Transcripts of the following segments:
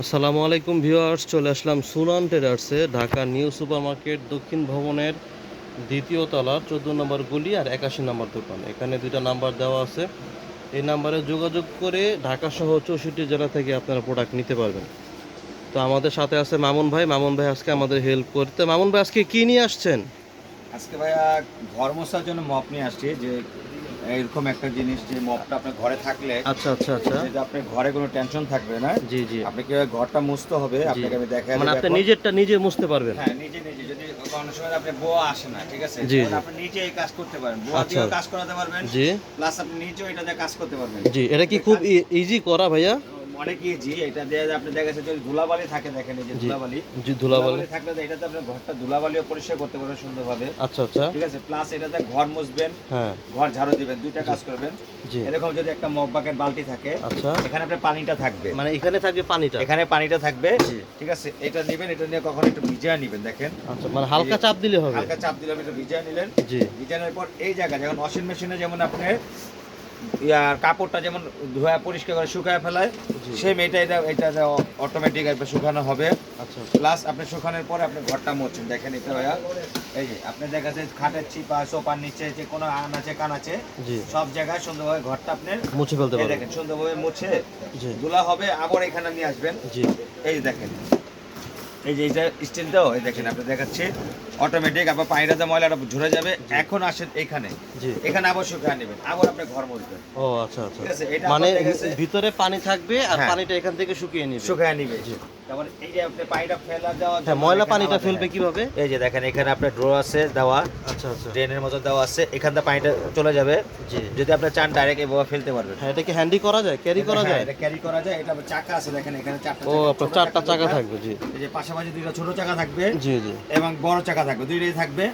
আসসালামু আলাইকুম ভিউয়ার্স, চলে আসলাম সুনাম ট্রেডার্সে, ঢাকা নিউ সুপার মার্কেট দক্ষিণ ভবনের দ্বিতীয় তলা 14 নম্বর গলি আর 81 নম্বর দোকান। এখানে দুইটা নাম্বার দেওয়া আছে। এই নাম্বারে যোগাযোগ করে ঢাকা সহ 64 জেলা থেকে আপনারা প্রোডাক্ট নিতে পারবেন। তো আমাদের সাথে আছে মামুন ভাই। মামুন ভাই আজকে আমাদের হেল্প করতে। মামুন ভাই আজকে কি নিয়ে আসছেন? আজকে ভাইয়া ঘর মোছার জন্য মপ নিয়ে আসছি। যে এরকম একটা জিনিস, যে মপটা আপনার ঘরে থাকলে আচ্ছা আচ্ছা আচ্ছা, যে আপনার ঘরে কোনো টেনশন থাকবে না। জি জি, আপনাকে ঘরটা মুছতে হবে, জি। আপনাকে আমি দেখাই মানে দেব আপনি এখন। নিজেরটা নিজে মুছতে পারবেন? হ্যাঁ, নিজে নিজে যদি কোনো সময় আপনি বোয়া আসে না, ঠিক আছে, জি তাহলে জি, আপনি নিজে এই কাজ করতে পারেন, বোয়া আচ্ছা, দিয়েও কাজ করাতে পারবেন, জি প্লাস আপনি নিজেও এটা দিয়ে কাজ করতে পারবেন। জি। এটা কি খুব ইজি করা ভাইয়া? অনেক ইজি। এটা দিয়ে আপনি দেখা যাচ্ছে যদি ধুলাবালি থাকে, দেখেন এই যে জি ধুলাবালি, জি, ধুলাবালি। থাকলে তো এটাতে আপনার ঘরটা ধুলাবালিও পরিষ্কার করতে পারবেন সুন্দরভাবে, আচ্ছা আচ্ছা, ঠিক আছে। প্লাস এটাতে ঘর মুছবেন, হ্যাঁ, ঘর ঝাড়ু দিবেন, দুইটা কাজ করবেন। জি, এরকম যদি একটা মগ বাকেট বালতি থাকে, আচ্ছা। এখানে আপনার পানিটা থাকবে, মানে এখানে থাকবে পানিটা? এখানে পানিটা থাকবে, জি, ঠিক আছে। এটা নেবেন, এটা নিয়ে কখনো একটু ভিজিয়ে নেবেন, দেখেন আচ্ছা, মানে হালকা চাপ দিলে হবে? হালকা চাপ দিলে একটু ভিজিয়ে নিলেন। জি, ভিজানোর পর এই জায়গায় যেমন ওয়াশিং মেশিনে যেমন আপনার ইয়ার কাপড়টা যেমন ধোয়া পরিষ্কার করে শুকায় ফেলায়, জি, সেম এটা অটোমেটিক একবার শুকানো হবে। আচ্ছা, প্লাস আপনি শুকানোর পরে আপনি ঘরটা মুছছেন, দেখেন এটা ভাইয়া। এই যে আপনি দেখা যায় খাটের চিপা সোফার নিচে যে কোনো আন আছে কান আছে, জি, সব জায়গায় সুন্দরভাবে ঘরটা আপনি মুছে ফেলতে এই পারবেন? দেখেন সুন্দরভাবে মুছে জি, ধুলা হবে, আবার এখানে নিয়ে আসবেন। জি, এই যে দেখেন, এই যে এইটা স্টিলটাও এই দেখেন আপনি দেখাচ্ছি অটোমেটিক, আবার পানিটাতে ময়লাটা ঝরে যাবে। এখন আসেন এখানে, জি। এখানে আবার শুকায় নেবেন, আবার আপনি ঘর মুছবেন, ও আচ্ছা আচ্ছা, ঠিক আছে। এটা মানে আবার দেখা যাচ্ছে ভিতরে পানি থাকবে আর হ্যাঁ, পানিটা এখান থেকে শুকিয়ে নিবে? শুকায় নিবে। জি, তারপর এই যে আপনি পানিটা ফেলা দেওয়ার হ্যাঁ, জন্য ময়লা এখানে পানিটা আলাদা, ফেলবে হ্যাঁ। কিভাবে? এই যে দেখেন এখানে আপনার ড্র আছে দেওয়া, আচ্ছা আচ্ছা, ড্রেনের মতো দেওয়া আছে, এখান থেকে পানিটা চলে যাবে। জি। যদি আপনি চান ডাইরেক্ট এভাবে ফেলতে পারবেন। হ্যাঁ, এটা কি হ্যান্ডি করা যায়, ক্যারি করা হ্যাঁ, যায়? এটা ক্যারি করা যায়। এটা চাকা আছে, দেখেন এখানে চারটা ও, চাকা, আপনার ছোট 4টা চাকা দুইটা, থাকবে? জি, এই যে পাশাপাশি দুইটা ছোট চাকা থাকবে জি জি। এবং বড় চাকা থাকবে, দুইটাই থাকবে।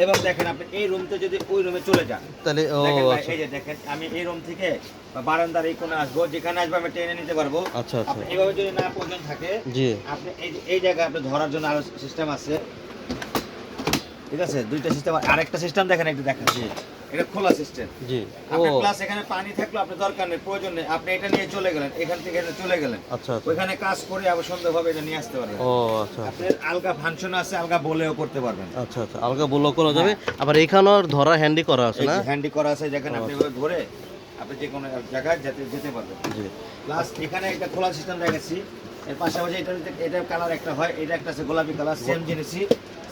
এবং দেখেন আপনি এই রুমতে যদি ওই রুমে চলে যান, তাহলে ও দেখেন ভাই, আচ্ছা এই যে দেখেন আমি এই রুম থেকে বারান্দার এই কোণে আসবো, যেখানে আসবো আমি টেনে নিতে পারবো। আচ্ছা আচ্ছা, আপনি এইভাবে যদি না প্রয়োজন থাকে, জি, আপনি এই জায়গায় আপনি ধরার জন্য আরো সিস্টেম আছে, ঠিক আছে। দুইটা সিস্টেম, আরেকটা সিস্টেম দেখেন একটু দেখেন, জি, এটা খোলা সিস্টেম। জি। ও আপনি প্লাস এখানে পানি থাকলো আপনার দরকার নেই, প্রয়োজন নেই, আপনি এটা নিয়ে চলে গেলেন, এখান থেকে এটা চলে গেলেন, আচ্ছা আচ্ছা, ওইখানে কাজ করে আবার সুন্দরভাবে এটা নিয়ে আসতে পারবেন। ও আচ্ছা আচ্ছা, আপনার আলগা ফাংশন আছে, আলগা বলেও করতে পারবেন। আচ্ছা আচ্ছা, আলগা বলো করা যাবে। আবার এখানেও ধরা হ্যান্ডি করা আছে এই না? যে হ্যান্ডি করা আছে, দেখেন ও আপনি আচ্ছা। এভাবে ধরে আপনি যে কোনো জায়গায় যেতে পারবেন। জি, প্লাস এখানে একটা খোলা সিস্টেম রেখেছি, এর পাশাপাশি এটা কালার একটা হয়, এটা একটা আছে গোলাপি কালার, সেম জিনিসই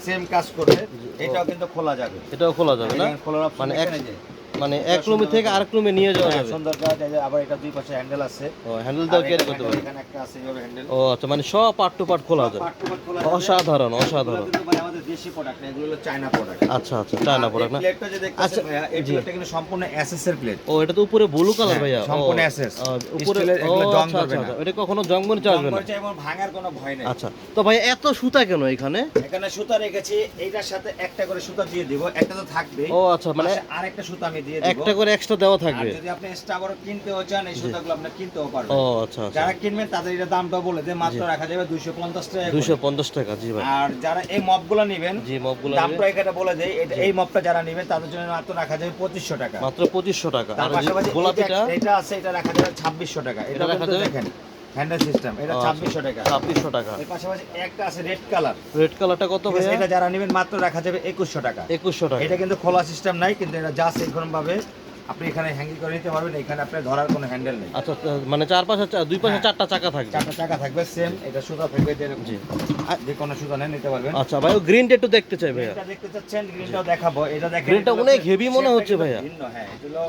সেম কাজ করে, এটাও কিন্তু খোলা যাবে। এটাও খোলা যাবে না? খোলার অপশন মানে এখানে যে মানে এক রুমে থেকে আরেক রুমে নিয়ে যাওয়া হ্যাঁ, যাবে? সুন্দর কাজ। এই যে আবার এটা দুই পাশে হ্যান্ডেল আছে, ও, হ্যান্ডেল দাও ক্যারি করতে পারবে? এখানে একটা আছে এইভাবে হ্যান্ডেল। ও আচ্ছা, মানে সব পার্ট টু পার্ট খোলা যায়? পার্ট টু পার্ট খোলা যাবে। অসাধারণ এগুলো অসাধারণ। কিন্তু ভাই আমাদের দেশি প্রোডাক্ট না, এগুলো হলো চায়না প্রোডাক্ট। আচ্ছা আচ্ছা, চায়না প্রোডাক্ট না? প্লেটটা যে দেখতেছেন আচ্ছা, ভাইয়া, এই জি। প্লেটটা কিন্তু সম্পূর্ণ এসএস এর প্লেট। ও, এটা তো উপরে ব্লু কালার হ্যাঁ, ভাইয়া? সম্পূর্ণ ও, SS উপরে। স্টিলের, ও এগুলো জং আচ্ছা ধরবে আচ্ছা, না, এটা কখনো জং মনে চাইবে না? জং এবং ভাঙার কোনো ভয় নেই। আচ্ছা, তো ভাই এত সুতা কেন এখানে? এখানে সুতা রেখেছি, এইটার সাথে একটা করে সুতা দিয়ে দিব, একটা তো থাকবে। ও আচ্ছা, মানে আরেকটা সুতা আমি দিয়ে দিব, একটা করে এক্সট্রা দেওয়া আর থাকবে? যদি আপনি এক্সট্রা আবার কিনতেও চান, এই সুতাগুলো আপনি কিনতেও পারবেন। ও আচ্ছা আচ্ছা, যারা কিনবেন তাদের এটা দামটা বলে দেয়, মাত্র রাখা যাবে 250 টাকা করে। 250 টাকা? জি ভাই। আর যারা এই মপগুলো নেবেন, জি, মপগুলো দামটা এখানে বলে দেয়, এই মপটা যারা নেবেন তাদের জন্য মাত্র রাখা যাবে 2500 টাকা। মাত্র 2500 টাকা। তার আর পাশাপাশি গোলাপিটা? এটা আছে, এটা রাখা যাবে 2600 টাকা। এটা রাখা কিন্তু যাবে? দেখেন হ্যান্ডেল সিস্টেম, এটা 2600 টাকা। 2600 টাকা। এর পাশাপাশি একটা আছে রেড কালার, রেড কালারটা কত ভাইয়া? এটা যারা নেবেন মাত্র রাখা যাবে 2100 টাকা। 2100 টাকা। এটা কিন্তু খোলা সিস্টেম নাই, কিন্তু এটা জাস্ট এরকম ভাবে আপনি এখানে হ্যাঙ্গিং করে নিতে পারবেন, এখানে আপনার ধরার কোনো হ্যান্ডেল নেই। আচ্ছা, মানে চার পাশে দুই পাশে হ্যাঁ। 4টা চাকা থাকবে? চারটা চাকা থাকবে সেম, এটা সুতা থাকবে এরকম। জি। যে কোনো সুতা নেন নিতে পারবেন। আচ্ছা ভাই, ও গ্রিনটা একটু দেখতে চাই ভাইয়া। গ্রিনটা দেখতে চাচ্ছেন, গ্রিনটাও দেখাবো। এটা দেখেন, গ্রিনটা এগুলো অনেক হচ্ছে হেভি মনে shape হচ্ছে টা ভাইয়া। ভিন্ন, হ্যাঁ এগুলো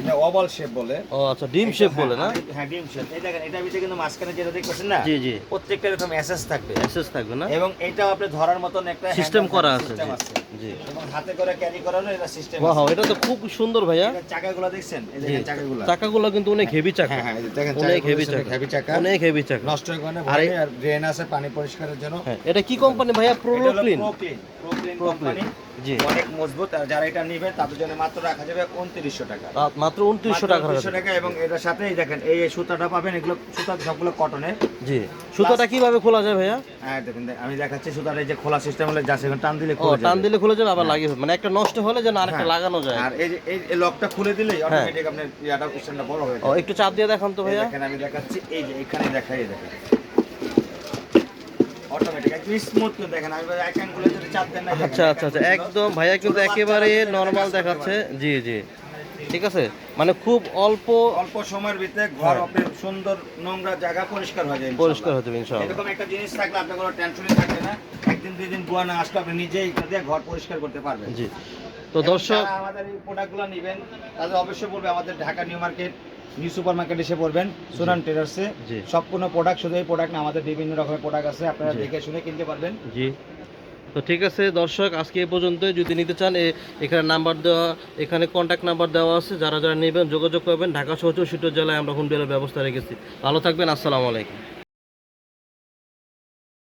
এটা ওভাল শেপ বলে। ও আচ্ছা, ডিম শেপ বলে না? হ্যাঁ, ডিম শেপ। এই দেখেন, এটা ভিতরে কিন্তু মাঝখানে যেটা দেখতেছেন না, জি জি, প্রত্যেকটা এরকম এসএস থাকবে, অ্যাক্সেস থাকবে না? এবং এটাও আপনি ধরার মতন একটা সিস্টেম handle করা থাকবে, আছে? system জি আছে। জি। এবং হাতে করে ক্যারি করারও এটা সিস্টেম ওয়াও, আছে। এটা তো খুব সুন্দর ভাইয়া। এটা চাকাগুলো দেখছেন, এই জি, দেখেন চাকাগুলো। চাকাগুলো কিন্তু অনেক হেভি চাকা। হ্যাঁ হ্যাঁ, এই দেখেন অনেক চাকাগুলো হেভি হচ্ছে চাকা, হেভি চাকা। অনেক হেভি চাকা। নষ্ট হয়ে গেলে আর ভয় নেই, আর ড্রেন আছে পানি পরিষ্কারের জন্য। হ্যাঁ, এটা কি কোম্পানি ভাইয়া? প্রোলো ক্লিন? প্রোক্লিন Proclean, কোম্পানি, জি। অনেক মজবুত। আর যারা এটা নেবে তাদের জন্য মাত্র রাখা যাবে 2900 টাকা। মাত্র 2900 টাকা? 2900 টাকা। এবং এটার সাথেই দেখেন এই সুতাটা পাবেন, এগুলো সুতা সবগুলো কটনের। জি। সুতোটা কিভাবে খোলা যায় ভাইয়া? হ্যাঁ দেখেন, আমি দেখাচ্ছি সুতার এই যে খোলা সিস্টেম হলে যা সেখানে টান দিলে ও, খুলে টান যাবে। দিলে খুলে যাবে, আবার লাগিয়ে মানে একটা নষ্ট হলে যেন আরেকটা হ্যাঁ। লাগানো যায়। আর এই যে এই লকটা খুলে দিলেই অটোমেটিক আপনার ইয়াটা স্ট্যান্ডটা বড় হয়ে ও, যাবে। একটু চাপ দিয়ে দেখান তো এই ভাইয়া। দেখেন আমি দেখাচ্ছি, এই যে এখানে দেখাই, এই দেখেন অটোমেটিক একদম স্মুথ করে দেখেন আমি এক আঙ্গুলে যদি চাপ দেন না দেখেন, আচ্ছা আচ্ছা আচ্ছা, একদম ভাইয়া কিন্তু একেবারে নর্মাল দেখাচ্ছে। জি জি, ঠিক আছে, মানে খুব অল্প অল্প সময়ের ভিতরে ঘর আপনার সুন্দর নোংরা জায়গা পরিষ্কার হয়ে যায় পরিষ্কার ইনশাআল্লাহ। হয়ে যাবে ইনশাআল্লাহ। এরকম একটা জিনিস থাকলে আপনার কোনো টেনশনই থাকবে না, একদিন দুই দিন বুয়া না আসলে আপনি নিজেই এটা দিয়ে ঘর পরিষ্কার করতে পারবেন। জি, তো এবং দর্শক যারা আমাদের এই প্রোডাক্টগুলো নেবেন তাদের অবশ্যই বলবে আমাদের Dhaka new market new super market এসে পড়বেন সুনান ট্রেডার্সে। জি। সম্পূর্ণ প্রোডাক্ট, শুধু এই প্রোডাক্ট না, আমাদের বিভিন্ন রকমের প্রোডাক্ট আছে, আপনারা জি। দেখে শুনে কিনতে পারবেন। জি, তো ঠিক আছে দর্শক, আজকে এই পর্যন্ত। যদি নিতে চান এখানে নাম্বার দেওয়া, এখানে কন্ট্যাক্ট নাম্বার দেওয়া আছে, যারা যারা নেবেন যোগাযোগ করবেন। ঢাকা সহ 64 জেলায় আমরা হোম ডেলিভারির ব্যবস্থা রেখেছি। ভালো থাকবেন, আসসালামু আলাইকুম।